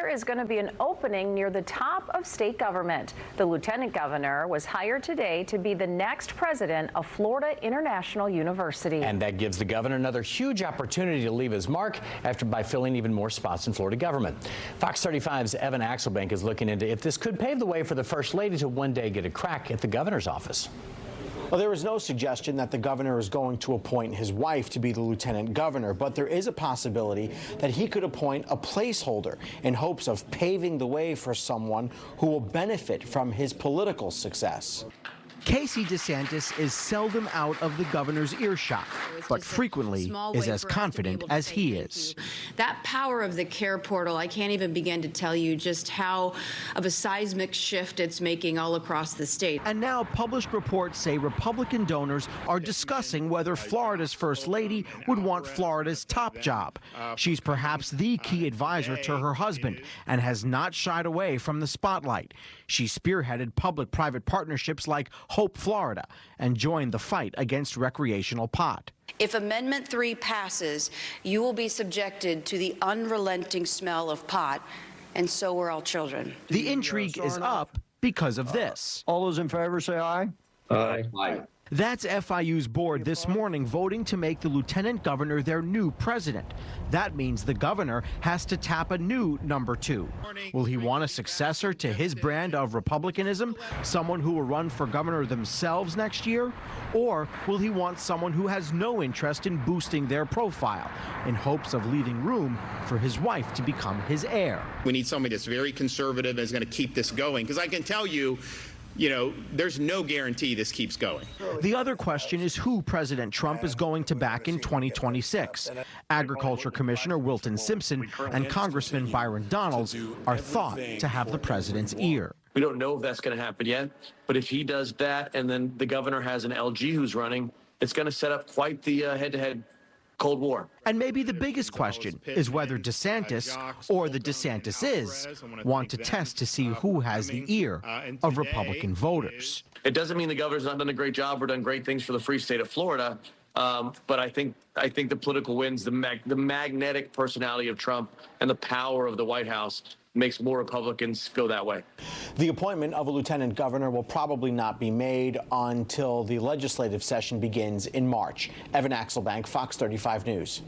there is going to be an opening near the top of state government. The lieutenant governor was hired today to be the next president of Florida International University. And that gives the governor another huge opportunity to leave his mark by filling even more spots in Florida government. Fox 35's Evan Axelbank is looking into if this could pave the way for the First Lady to one day get a crack at the governor's office. Well, there is no suggestion that the governor is going to appoint his wife to be the lieutenant governor, but there is a possibility that he could appoint a placeholder in hopes of paving the way for someone who will benefit from his political success. Casey DeSantis is seldom out of the governor's earshot, but frequently is as confident as he is. That power of the care portal, I can't even begin to tell you just how of a seismic shift it's making all across the state. And now published reports say Republican donors are discussing whether Florida's First Lady would want Florida's top job. She's perhaps the key advisor to her husband and has not shied away from the spotlight. She spearheaded public-private partnerships like Hope Florida and joined the fight against recreational pot. If Amendment 3 passes, you will be subjected to the unrelenting smell of pot, and so will all children. The intrigue is up because of this. All those in favor say aye. Aye. Aye. That's FIU's board this morning voting to make the lieutenant governor their new president. That means the governor has to tap a new number 2. Will he want a successor to his brand of republicanism, someone who will run for governor themselves next year? Or will he want someone who has no interest in boosting their profile in hopes of leaving room for his wife to become his heir? We need somebody that's very conservative and is going to keep this going, because I can tell you, there's no guarantee this keeps going. The other question is who President Trump is going to back in 2026. Agriculture Commissioner Wilton Simpson and Congressman Byron Donalds are thought to have the president's ear. We don't know if that's going to happen yet, but if he does that and then the governor has an LG who's running, it's going to set up quite the head-to-head Cold War. And maybe the biggest question is whether DeSantis or the DeSantises want to test to see who has the ear of Republican voters. It doesn't mean the governor's not done a great job or done great things for the free state of Florida, but I think the political wins, the magnetic personality of Trump and the power of the White House makes more Republicans go that way. The appointment of a lieutenant governor will probably not be made until the legislative session begins in March. Evan Axelbank, Fox 35 News.